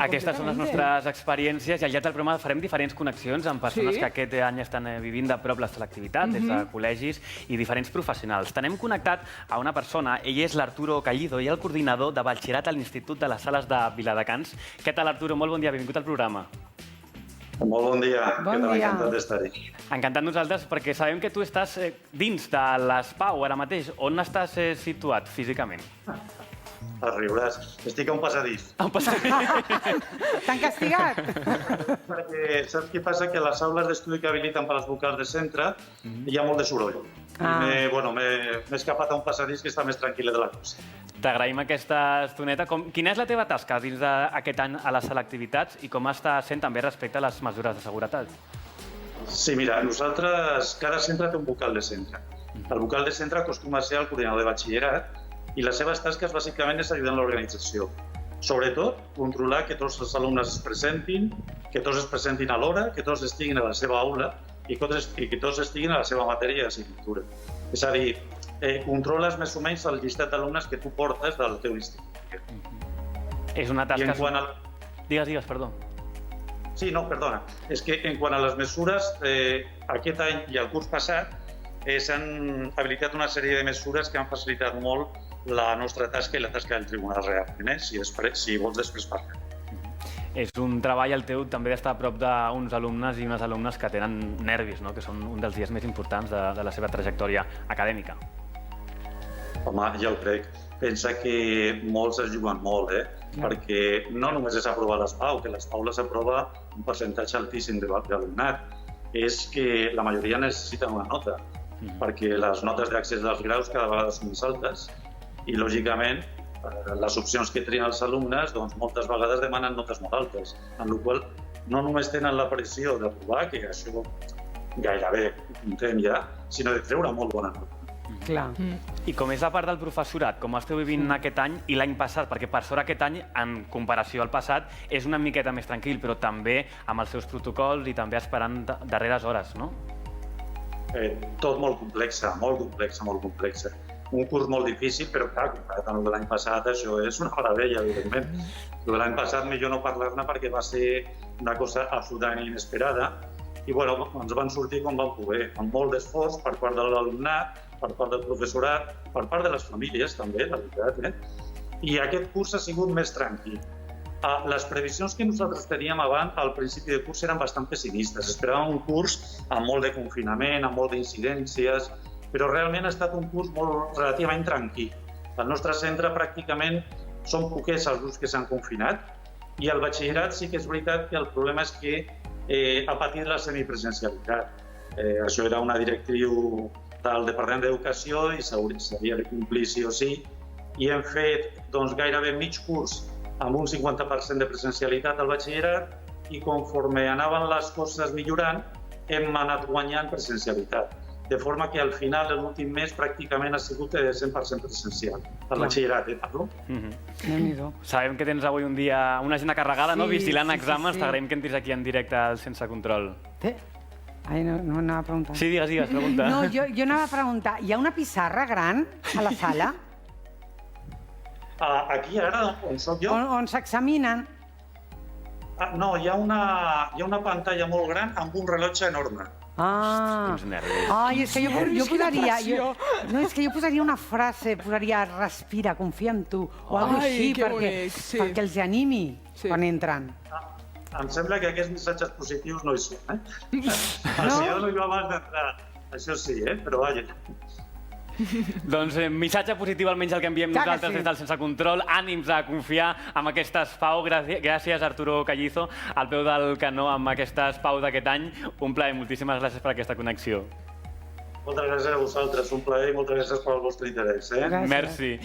Aquestes són les nostres experiències i al llarg del programa farem diferents connexions amb persones que aquest any estan vivint de prop la selectivitat, des de col·legis i diferents professionals. Tenem connectat a una persona, ell és l'Arturo Callido i el coordinador de batxillerat a l'Institut de les Sales de Viladecans. Què tal, Arturo? Molt bon dia, benvingut al programa. Molt bon dia, Bon dia. encantat d'estar-hi. Encantat nosaltres perquè sabem que tu estàs dins de l'ESPAU ara mateix. On estàs situat físicament? Riuràs. Estic a un passadís. A un passadís. T'han castigat? Perquè saps què passa? Que a les aules d'estudi que habiliten per als vocals de centre hi ha molt de soroll. I m'he escapat a un passadís que està més tranquil·le de la cosa. T'agraïm aquesta estoneta. Quina és la teva tasca dins d'aquest any a les selectivitats i com està sent també respecte a les mesures de seguretat? Sí, mira, nosaltres, cada centre té un vocal de centre. El vocal de centre acostuma a ser el coordinador de batxillerat i les seves tasques bàsicament és ajudar en l'organització. Sobretot, controlar que tots els alumnes es presentin, que tots es presentin a l'hora, que tots estiguin a la seva aula i que tots estiguin a la seva matèria d'assignatura. És a dir, controles més o menys el llistat d'alumnes que tu portes del teu institut. És una tasca... I en quant a... Digues, perdó. Sí, no, perdona. És que en quant a les mesures, aquest any i el curs passat s'han habilitat una sèrie de mesures que han facilitat molt la nostra tasca i la tasca del tribunal realment, si vols després parlar. És un treball el teu també d'estar a prop d'uns alumnes i unes alumnes que tenen nervis, no? Que són un dels dies més importants de la seva trajectòria acadèmica. Home, ja ho crec. Pensa que molts es juguen molt, perquè no només és aprovar l'ESPAU, que l'ESPAU les aprova un percentatge altíssim d'alumnat, és que la majoria necessiten una nota, perquè les notes d'accés dels graus cada vegada són més altes i, lògicament, les opcions que trien els alumnes doncs, moltes vegades demanen notes molt altes, en la qual no només tenen la pressió d'aprovar, que això gairebé ho comptem ja, sinó de treure molt bona nota. Clar. I com és la part del professorat, com esteu vivint aquest any i l'any passat, perquè per sort aquest any, en comparació al passat, és una miqueta més tranquil, però també amb els seus protocols i també esperant darreres hores, no? Tot molt complexa, molt complexa. Un curs molt difícil, però clar, comparat amb el de l'any passat, això és una meravella, evidentment. El de l'any passat millor no parlar-ne perquè va ser una cosa absolutament inesperada i bueno, ens van sortir com vam poder, amb molt d'esforç per part de l'alumnat, per part del professorat, per part de les famílies també, la veritat. I aquest curs ha sigut més tranquil. Les previsions que nosaltres teníem abans, al principi de curs, eren bastant pessimistes. Esperàvem un curs amb molt de confinament, amb molt d'incidències, però realment ha estat un curs relativament tranquil. Al nostre centre pràcticament són poquets els grups que s'han confinat i al batxillerat sí que és veritat que el problema és que ha patit la semipresencialitat. Això era una directriu del Departament d'Educació i s'havia de complir sí o sí i hem fet gairebé mig curs amb un 50% de presencialitat al batxillerat i conforme anaven les coses millorant hem anat guanyant presencialitat. De forma que al final, l'últim mes, pràcticament ha sigut 100% presencial. El batxillerat, parlo? Déu-n'hi-do. Sabem que tens avui una agenda carregada, no? Vigilant exàmens, t'agraïm que entris aquí en directe al Sense Control. Ai, no anava a preguntar. Sí, digues, pregunta. No, jo anava a preguntar, hi ha una pissarra gran a la sala? Aquí, ara, on soc jo? On s'examinen? No, hi ha una pantalla molt gran amb un rellotge enorme. Quins nervis. Ai, és que jo posaria... No, és que jo posaria una frase, posaria respira, confia en tu, o alguna cosa així, perquè els animi quan entren. Em sembla que aquests missatges positius no hi són, Els hi dono jo abans d'entrar. Això sí, però vaja. Doncs missatge positiu, almenys el que enviem nosaltres des del Sense Control. Ànims a confiar en aquesta ESPAU. Gràcies, Arturo Callizo, al peu del canó amb aquesta ESPAU d'aquest any. Un plaer, moltíssimes gràcies per aquesta connexió. Moltes gràcies a vosaltres, un plaer i moltes gràcies pel vostre interès. Merci.